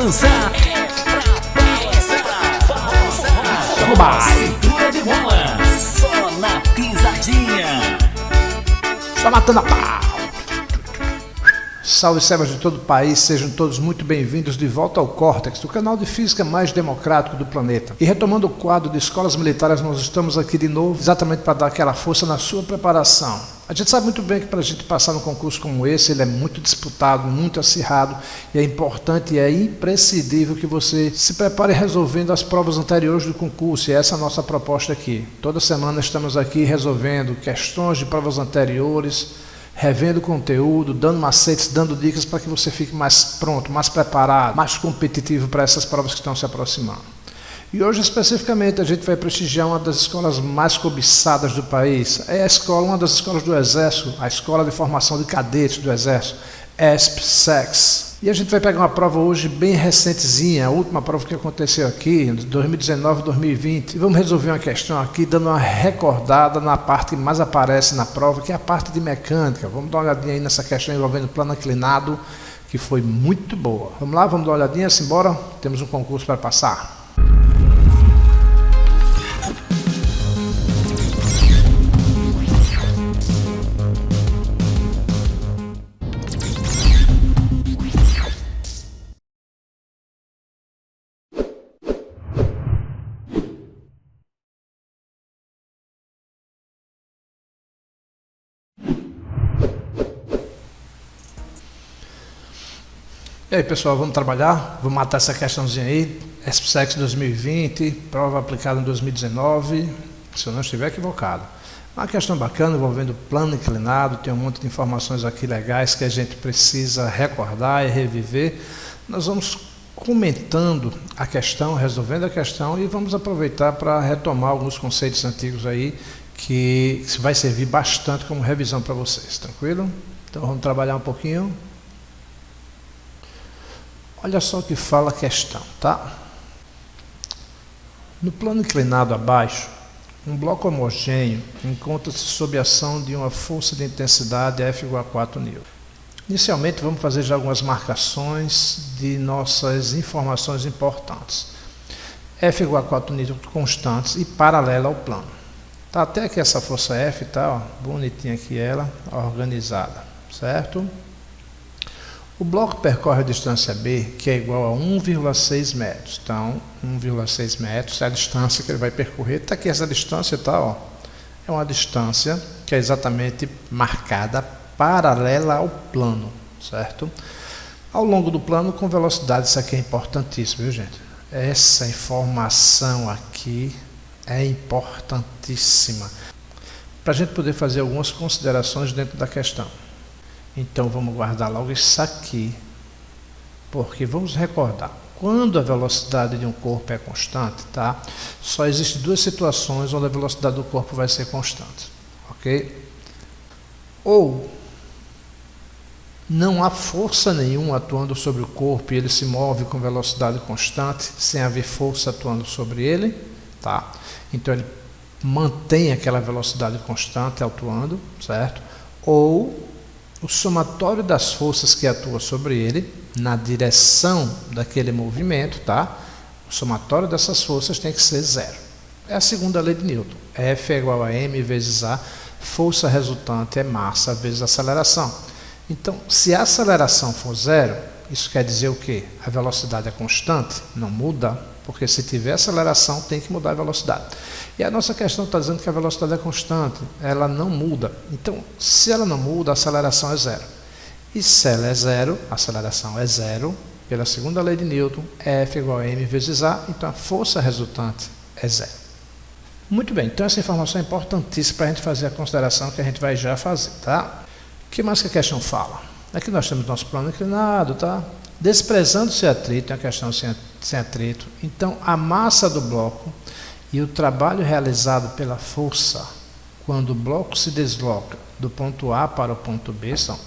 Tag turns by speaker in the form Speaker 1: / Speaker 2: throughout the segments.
Speaker 1: balançar,
Speaker 2: Chama o baile.
Speaker 1: cintura de bola, só na pisadinha.
Speaker 2: Só matando a pau. Salve servas de todo o país, sejam todos muito bem-vindos de volta ao Córtex, do canal de física mais democrático do planeta. E retomando o quadro de escolas militares, nós estamos aqui de novo, exatamente para dar aquela força na sua preparação. A gente sabe muito bem que para a gente passar num concurso como esse, ele é muito disputado, muito acirrado, e é importante e é imprescindível que você se prepare resolvendo as provas anteriores do concurso, e essa é a nossa proposta aqui. Toda semana estamos aqui resolvendo questões de provas anteriores, revendo conteúdo, dando macetes, dando dicas para que você fique mais pronto, mais preparado, mais competitivo para essas provas que estão se aproximando. E hoje, especificamente, a gente vai prestigiar uma das escolas mais cobiçadas do país. É a escola, uma das escolas do Exército, a Escola de Formação de Cadetes do Exército, ESP-SEX. E a gente vai pegar uma prova hoje bem recentezinha, a última prova que aconteceu aqui, de 2019 e 2020. E vamos resolver uma questão aqui, dando uma recordada na parte que mais aparece na prova, que é a parte de mecânica. Vamos dar uma olhadinha aí nessa questão envolvendo plano inclinado, que foi muito boa. Vamos lá, vamos dar uma olhadinha, simbora? Temos um concurso para passar. E aí pessoal, vamos trabalhar? Vamos matar essa questãozinha aí. ESP-SEX 2020, prova aplicada em 2019, se eu não estiver equivocado. Uma questão bacana envolvendo plano inclinado, tem um monte de informações aqui legais que a gente precisa recordar e reviver. Nós vamos comentando a questão, resolvendo a questão, e vamos aproveitar para retomar alguns conceitos antigos aí que vai servir bastante como revisão para vocês, tranquilo? Então vamos trabalhar um pouquinho. Olha só o que fala a questão, tá? No plano inclinado abaixo, um bloco homogêneo encontra-se sob a ação de uma força de intensidade F igual a 4 N. Inicialmente, vamos fazer já algumas marcações de nossas informações importantes. F igual a 4 N constantes e paralela ao plano. Tá, até aqui essa força F, tá, ó, bonitinha aqui ela, organizada, certo? O bloco percorre a distância B, que é igual a 1,6 metros. Então, 1,6 metros é a distância que ele vai percorrer. Está aqui essa distância, tá, ó. É uma distância que é exatamente marcada paralela ao plano, certo? Ao longo do plano, com velocidade, isso aqui é importantíssimo, viu, gente? Essa informação aqui é importantíssima para a gente poder fazer algumas considerações dentro da questão. Então vamos guardar logo isso aqui, porque vamos recordar, quando a velocidade de um corpo é constante, tá? Só existem duas situações onde a velocidade do corpo vai ser constante, ok? Ou não há força nenhuma atuando sobre o corpo e ele se move com velocidade constante, sem haver força atuando sobre ele, tá? Então ele mantém aquela velocidade constante atuando, certo? Ou o somatório das forças que atuam sobre ele, na direção daquele movimento, tá? O somatório dessas forças tem que ser zero. É a segunda lei de Newton. F é igual a m vezes a, força resultante é massa vezes aceleração. Então, se a aceleração for zero, isso quer dizer o quê? A velocidade é constante? Não muda, porque se tiver aceleração, tem que mudar a velocidade. E a nossa questão está dizendo que a velocidade é constante, ela não muda. Então, se ela não muda, a aceleração é zero. E se ela é zero, a aceleração é zero, pela segunda lei de Newton, F igual a m vezes a, então a força resultante é zero. Muito bem, então essa informação é importantíssima para a gente fazer a consideração que a gente vai já fazer, tá? O que mais que a questão fala? Aqui nós temos nosso plano inclinado, tá? Desprezando-se atrito, é uma questão sem atrito, então a massa do bloco e o trabalho realizado pela força quando o bloco se desloca do ponto A para o ponto B são.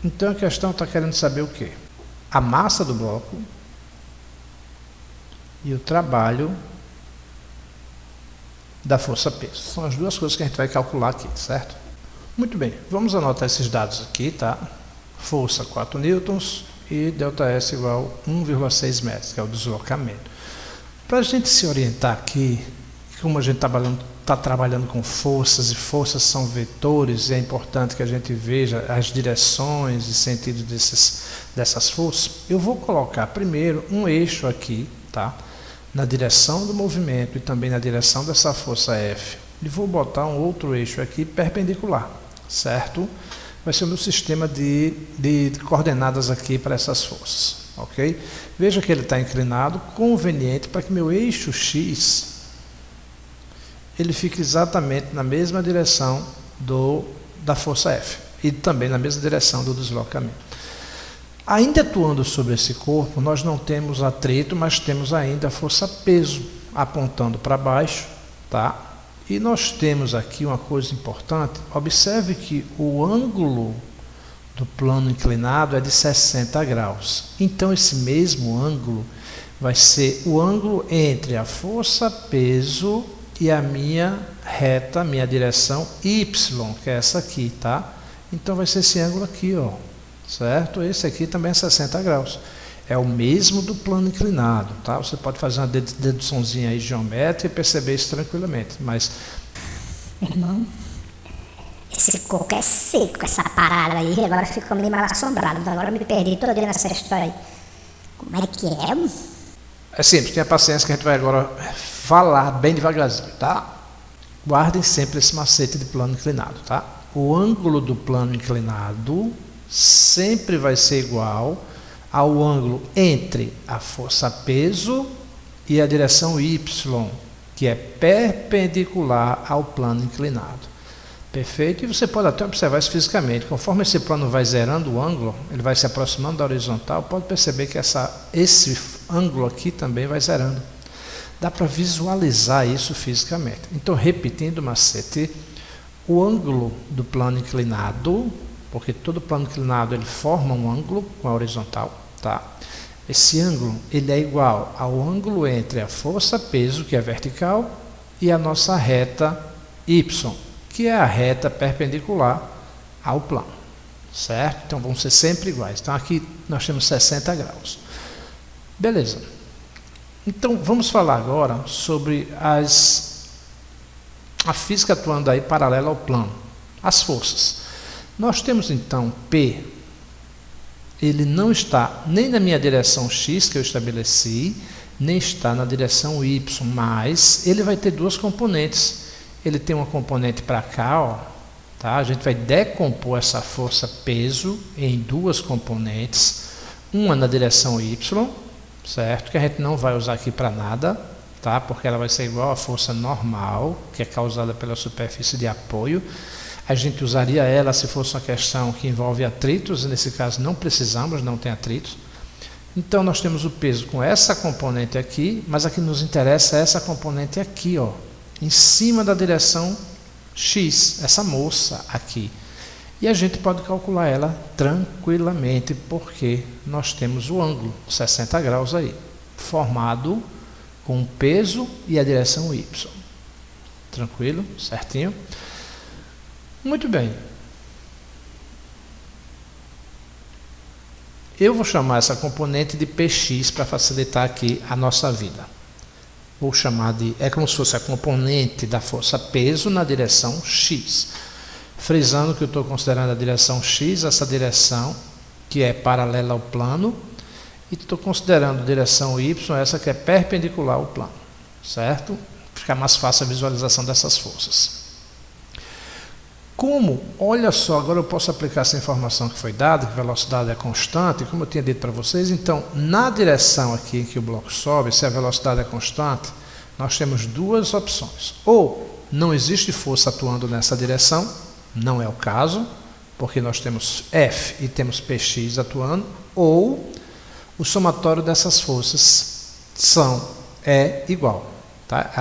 Speaker 2: Então a questão está querendo saber o quê? A massa do bloco e o trabalho da força peso. São as duas coisas que a gente vai calcular aqui, certo? Muito bem, vamos anotar esses dados aqui, tá? Força 4 newtons e ΔS igual a 1,6 metros, que é o deslocamento. Para a gente se orientar aqui, como a gente está trabalhando com forças, e forças são vetores, e é importante que a gente veja as direções e sentidos dessas forças, eu vou colocar primeiro um eixo aqui, tá? Na direção do movimento e também na direção dessa força F. E vou botar um outro eixo aqui perpendicular, certo? Vai ser o meu sistema de coordenadas aqui para essas forças, ok? Veja que ele está inclinado, conveniente para que meu eixo X ele fique exatamente na mesma direção da força F e também na mesma direção do deslocamento. Ainda atuando sobre esse corpo, nós não temos atrito, mas temos ainda a força peso apontando para baixo, tá? E nós temos aqui uma coisa importante, observe que o ângulo do plano inclinado é de 60 graus. Então esse mesmo ângulo vai ser o ângulo entre a força peso e a minha reta, minha direção Y, que é essa aqui, tá? Então vai ser esse ângulo aqui, ó, certo? Esse aqui também é 60 graus. É o mesmo do plano inclinado, tá? Você pode fazer uma deduçãozinha aí geométrica e perceber isso tranquilamente, mas...
Speaker 3: Meu irmão, esse coco é seco, essa parada aí, agora ficou meio mal assombrado, agora eu me perdi toda nessa história aí. Como é que é?
Speaker 2: É simples, tenha paciência que a gente vai agora falar bem devagarzinho, tá? Guardem sempre esse macete de plano inclinado, tá? O ângulo do plano inclinado sempre vai ser igual ao ângulo entre a força peso e a direção Y, que é perpendicular ao plano inclinado. Perfeito? E você pode até observar isso fisicamente. Conforme esse plano vai zerando o ângulo, ele vai se aproximando da horizontal, pode perceber que esse ângulo aqui também vai zerando. Dá para visualizar isso fisicamente. Então, repetindo o macete, o ângulo do plano inclinado, porque todo plano inclinado ele forma um ângulo com a horizontal, tá? Esse ângulo ele é igual ao ângulo entre a força peso, que é vertical, e a nossa reta Y, que é a reta perpendicular ao plano, certo? Então vão ser sempre iguais. Então aqui nós temos 60 graus. Beleza. Então vamos falar agora sobre a física atuando aí paralela ao plano, as forças. Nós temos então P, ele não está nem na minha direção X que eu estabeleci, nem está na direção Y, mas ele vai ter duas componentes. Ele tem uma componente para cá, ó, tá? A gente vai decompor essa força peso em duas componentes, uma na direção Y, certo? Que a gente não vai usar aqui para nada, tá? Porque ela vai ser igual à força normal, que é causada pela superfície de apoio. A gente usaria ela se fosse uma questão que envolve atritos, nesse caso não precisamos, não tem atritos. Então nós temos o peso com essa componente aqui, mas a que nos interessa é essa componente aqui, ó, em cima da direção X, essa moça aqui. E a gente pode calcular ela tranquilamente, porque nós temos o ângulo 60 graus aí, formado com o peso e a direção Y. Tranquilo? Certinho? Muito bem. Eu vou chamar essa componente de Px para facilitar aqui a nossa vida. Vou chamar de, é como se fosse a componente da força peso na direção X. Frisando que eu estou considerando a direção X, essa direção que é paralela ao plano, e estou considerando a direção Y, essa que é perpendicular ao plano, certo? Fica mais fácil a visualização dessas forças. Como, olha só, agora eu posso aplicar essa informação que foi dada, que a velocidade é constante, como eu tinha dito para vocês, então, na direção aqui em que o bloco sobe, se a velocidade é constante, nós temos duas opções. Ou não existe força atuando nessa direção, não é o caso, porque nós temos F e temos Px atuando, ou o somatório dessas forças é igual. Tá?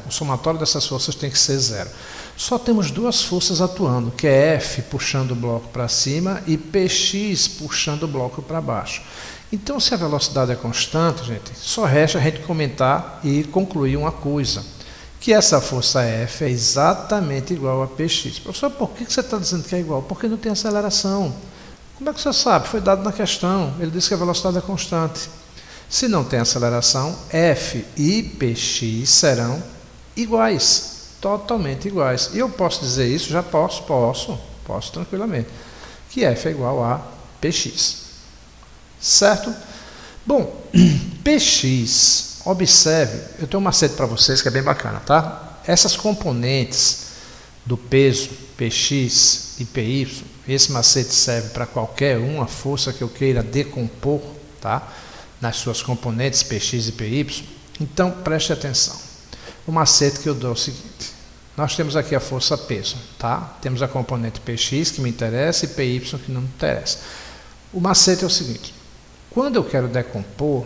Speaker 2: O somatório dessas forças tem que ser zero. Só temos duas forças atuando, que é F puxando o bloco para cima e Px puxando o bloco para baixo. Então, se a velocidade é constante, gente, só resta a gente comentar e concluir uma coisa, que essa força F é exatamente igual a Px. Professor, por que você está dizendo que é igual? Porque não tem aceleração. Como é que você sabe? Foi dado na questão. Ele disse que a velocidade é constante. Se não tem aceleração, F e Px serão iguais, totalmente iguais. E eu posso dizer isso? Já posso tranquilamente. Que F é igual a Px. Certo? Bom, Px, observe, eu tenho um macete para vocês que é bem bacana, tá? Essas componentes do peso, Px e Py, esse macete serve para qualquer uma força que eu queira decompor, tá? Nas suas componentes Px e Py. Então, preste atenção. O macete que eu dou é o seguinte. Nós temos aqui a força peso, tá? Temos a componente Px que me interessa e Py que não me interessa. O macete é o seguinte. Quando eu quero decompor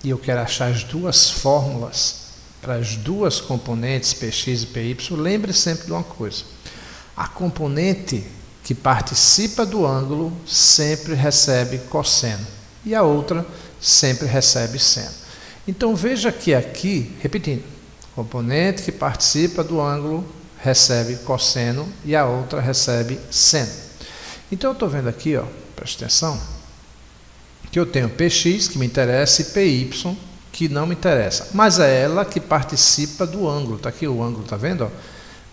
Speaker 2: e eu quero achar as duas fórmulas para as duas componentes Px e Py, lembre sempre de uma coisa. A componente que participa do ângulo sempre recebe cosseno e a outra sempre recebe seno. Então veja que aqui, repetindo, componente que participa do ângulo recebe cosseno e a outra recebe seno. Então eu estou vendo aqui, ó, presta atenção, que eu tenho Px que me interessa e Py que não me interessa, mas é ela que participa do ângulo. Está aqui o ângulo, está vendo? Ó?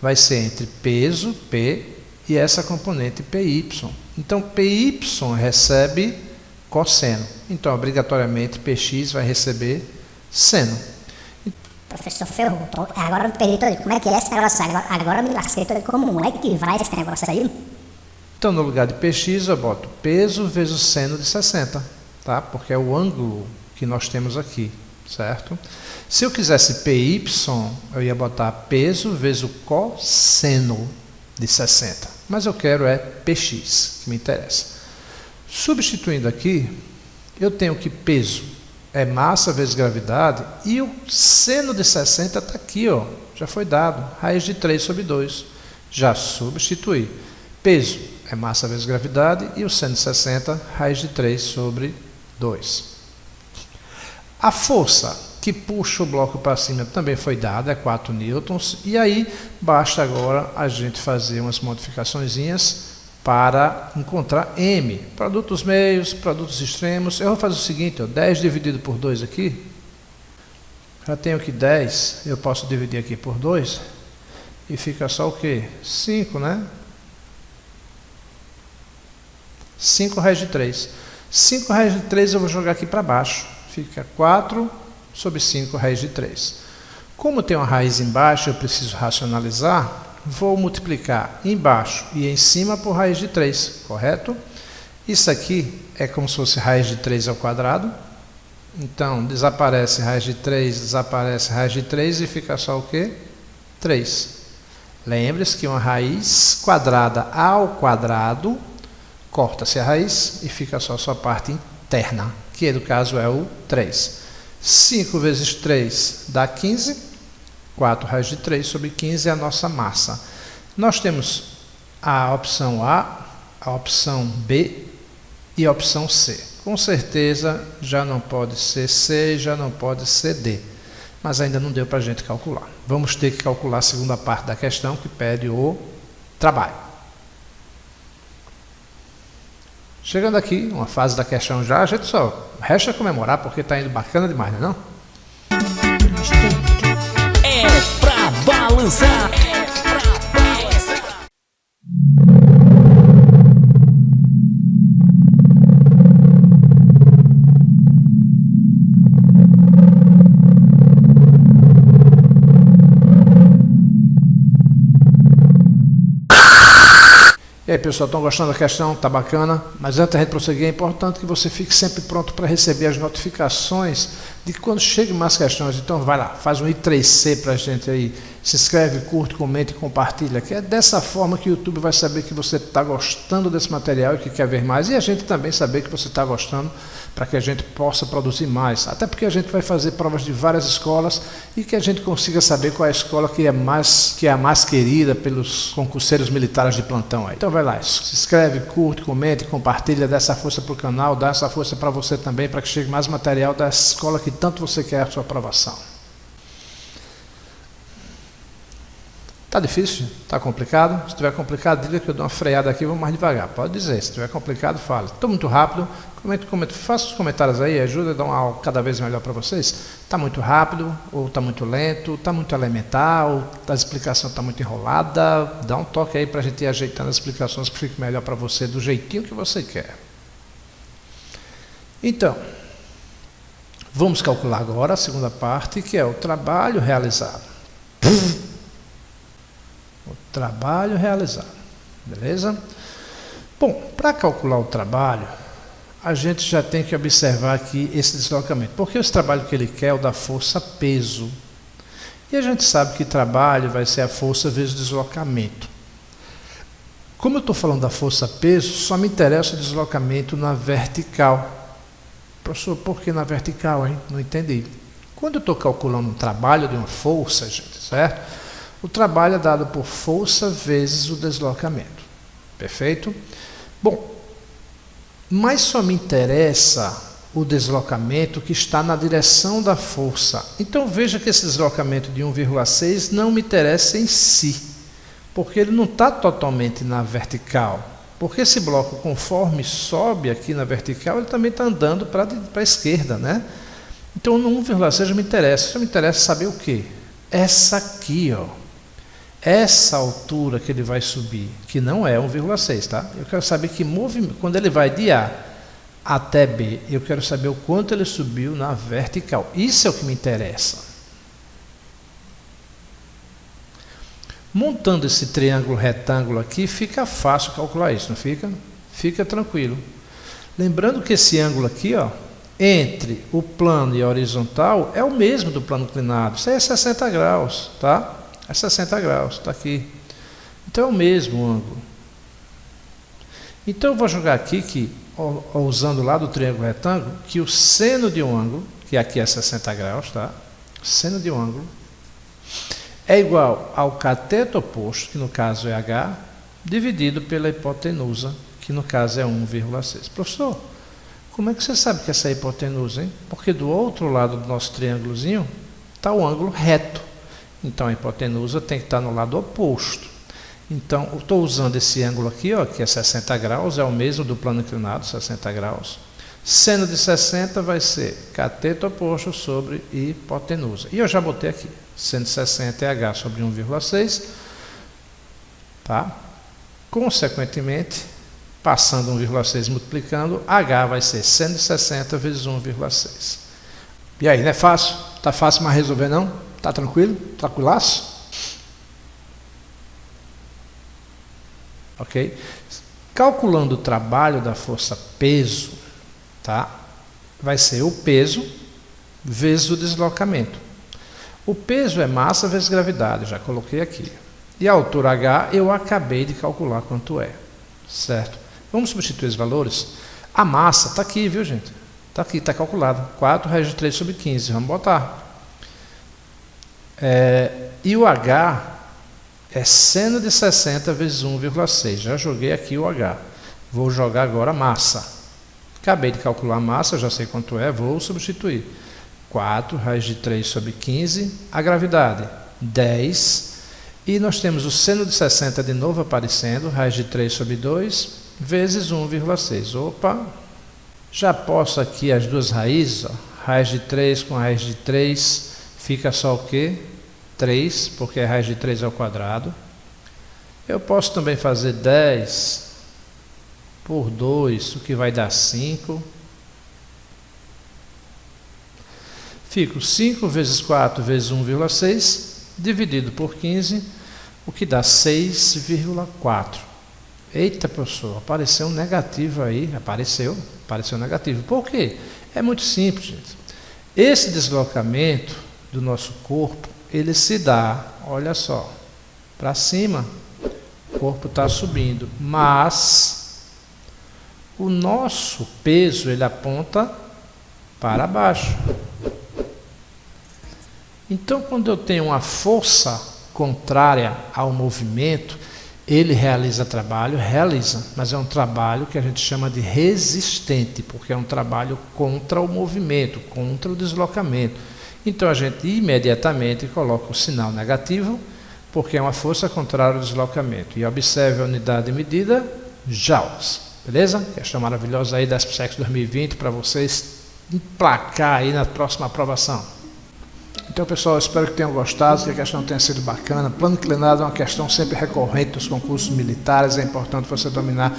Speaker 2: Vai ser entre peso, P, e essa componente Py. Então Py recebe cosseno. Então, obrigatoriamente, Px vai receber seno.
Speaker 3: Professor ferrou. Agora eu me perdi todo. Como é que é esse negócio? Agora eu me lasquei todo. Como é que vai esse negócio aí?
Speaker 2: Então, no lugar de Px, eu boto peso vezes seno de 60, tá? Porque é o ângulo que nós temos aqui, certo? Se eu quisesse Py, eu ia botar peso vezes o cosseno de 60. Mas eu quero é Px, que me interessa. Substituindo aqui, eu tenho que peso é massa vezes gravidade e o seno de 60 está aqui, ó, já foi dado, raiz de 3 sobre 2. Já substituí. Peso é massa vezes gravidade e o seno de 60, raiz de 3 sobre 2. A força que puxa o bloco para cima também foi dada, é 4 newtons, e aí basta agora a gente fazer umas modificaçõezinhas para encontrar M, produtos meios, produtos extremos. Eu vou fazer o seguinte, ó, 10 dividido por 2 aqui, já tenho que 10, eu posso dividir aqui por 2, e fica só o quê? 5, né? 5 raiz de 3. 5 raiz de 3 eu vou jogar aqui para baixo, fica 4 sobre 5 raiz de 3. Como tem uma raiz embaixo, eu preciso racionalizar, vou multiplicar embaixo e em cima por raiz de 3, correto? Isso aqui é como se fosse raiz de 3 ao quadrado. Então, desaparece raiz de 3, desaparece raiz de 3 e fica só o quê? 3. Lembre-se que uma raiz quadrada ao quadrado, corta-se a raiz e fica só a sua parte interna, que no caso é o 3. 5 vezes 3 dá 15. 4 raiz de 3 sobre 15 é a nossa massa. Nós temos a opção A, a opção B e a opção C. Com certeza já não pode ser C, já não pode ser D. Mas ainda não deu para a gente calcular. Vamos ter que calcular a segunda parte da questão que pede o trabalho. Chegando aqui, uma fase da questão já, a gente só resta comemorar porque está indo bacana demais, não é não?
Speaker 1: É pra balançar. É pra balançar.
Speaker 2: E aí, pessoal, estão gostando da questão? Tá bacana? Mas antes de a gente prosseguir, é importante que você fique sempre pronto para receber as notificações de quando cheguem mais questões. Então vai lá, faz um I3C para a gente aí, se inscreve, curte, comente e compartilha, que é dessa forma que o YouTube vai saber que você está gostando desse material e que quer ver mais, e a gente também saber que você está gostando, para que a gente possa produzir mais, até porque a gente vai fazer provas de várias escolas e que a gente consiga saber qual é a escola que é a mais querida pelos concurseiros militares de plantão aí. Então vai lá, se inscreve, curte, comente, compartilha, dá essa força para o canal, dá essa força para você também, para que chegue mais material da escola que tanto você quer a sua aprovação. Está difícil? Está complicado? Se estiver complicado, diga que eu dou uma freada aqui e vou mais devagar. Pode dizer. Se estiver complicado, fale. Estou muito rápido. Faça os comentários aí, ajuda a dar uma aula cada vez melhor para vocês. Está muito rápido, ou está muito lento, está muito elementar, ou a explicação está muito enrolada. Dá um toque aí para a gente ir ajeitando as explicações que fique melhor para você, do jeitinho que você quer. Então, vamos calcular agora a segunda parte, que é o trabalho realizado. O trabalho realizado. Beleza? Bom, para calcular o trabalho, a gente já tem que observar aqui esse deslocamento. Porque esse trabalho que ele quer é o da força-peso. E a gente sabe que trabalho vai ser a força vezes o deslocamento. Como eu estou falando da força-peso, só me interessa o deslocamento na vertical. Professor, por que na vertical, hein? Não entendi. Quando eu estou calculando um trabalho de uma força, gente, certo? O trabalho é dado por força vezes o deslocamento. Perfeito? Bom, mas só me interessa o deslocamento que está na direção da força. Então veja que esse deslocamento de 1,6 não me interessa em si, porque ele não está totalmente na vertical. Porque esse bloco, conforme sobe aqui na vertical, ele também está andando para a esquerda, né? Então no 1,6 me interessa. Só me interessa saber o quê? Essa aqui, ó. Essa altura que ele vai subir, que não é 1,6, tá? Eu quero saber que movimento, quando ele vai de A até B, eu quero saber o quanto ele subiu na vertical. Isso é o que me interessa. Montando esse triângulo retângulo aqui, fica fácil calcular isso, não fica? Fica tranquilo. Lembrando que esse ângulo aqui, ó, entre o plano e a horizontal, é o mesmo do plano inclinado. Isso aí é 60 graus, tá? É 60 graus, está aqui. Então é o mesmo ângulo. Então eu vou jogar aqui que, usando lá do triângulo retângulo, que o seno de um ângulo, que aqui é 60 graus, tá? O seno de um ângulo é igual ao cateto oposto, que no caso é H, dividido pela hipotenusa, que no caso é 1,6. Professor, como é que você sabe que essa é a hipotenusa, hein? Porque do outro lado do nosso triângulozinho está o ângulo reto. Então a hipotenusa tem que estar no lado oposto. Então eu estou usando esse ângulo aqui, ó, que é 60 graus, é o mesmo do plano inclinado, 60 graus. Seno de 60 vai ser cateto oposto sobre hipotenusa. E eu já botei aqui, seno de 60 é H sobre 1,6. Tá? Consequentemente, passando 1,6 multiplicando, H vai ser seno de 60 vezes 1,6. E aí, não é fácil? Tá fácil, mas resolver não? Tá tranquilo? Tranquilaço? Ok? Calculando o trabalho da força peso, tá? Vai ser o peso vezes o deslocamento. O peso é massa vezes gravidade, já coloquei aqui. E a altura H eu acabei de calcular quanto é, certo? Vamos substituir os valores? A massa está aqui, viu, gente? Está aqui, está calculado. 4 raiz de 3 sobre 15, vamos botar. E o H é seno de 60 vezes 1,6. Já joguei aqui o H. Vou jogar agora a massa. Acabei de calcular a massa, já sei quanto é, vou substituir. 4 raiz de 3 sobre 15. A gravidade, 10. E nós temos o seno de 60 de novo aparecendo, raiz de 3 sobre 2, vezes 1,6. Opa! Já posso aqui as duas raízes, ó, raiz de 3 com raiz de 3, fica só o quê? 3, porque a raiz de 3 ao quadrado. Eu posso também fazer 10 por 2, o que vai dar 5. Fico 5 vezes 4 vezes 1,6, dividido por 15, o que dá 6,4. Eita, professor, apareceu um negativo aí. Apareceu negativo. Por quê? É muito simples, gente. Esse deslocamento do nosso corpo, ele se dá, olha só, para cima, o corpo está subindo, mas o nosso peso, ele aponta para baixo. Então, quando eu tenho uma força contrária ao movimento, ele realiza trabalho, mas é um trabalho que a gente chama de resistente, porque é um trabalho contra o movimento, contra o deslocamento. Então a gente imediatamente coloca o sinal negativo, porque é uma força contrária ao deslocamento. E observe a unidade de medida, joules. Beleza? Questão maravilhosa aí da SPSEC 2020 para vocês emplacar aí na próxima aprovação. Então, pessoal, espero que tenham gostado, que a questão tenha sido bacana. Plano inclinado é uma questão sempre recorrente dos concursos militares, é importante você dominar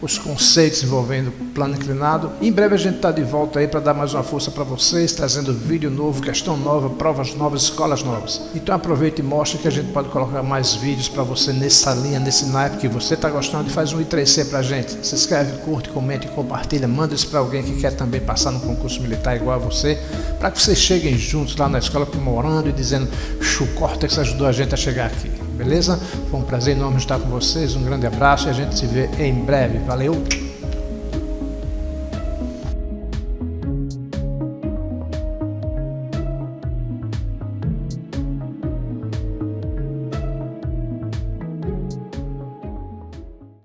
Speaker 2: os conceitos envolvendo plano inclinado. Em breve a gente está de volta aí para dar mais uma força para vocês, trazendo vídeo novo, questão nova, provas novas, escolas novas. Então aproveita e mostra que a gente pode colocar mais vídeos para você nessa linha, nesse naipe que você está gostando, e faz um I3C para a gente. Se inscreve, curte, comente, compartilha, manda isso para alguém que quer também passar no concurso militar igual a você, para que vocês cheguem juntos lá na escola comemorando e dizendo: "Chu Cortex ajudou a gente a chegar aqui". Beleza? Foi um prazer enorme estar com vocês, um grande abraço e a gente se vê em breve. Valeu!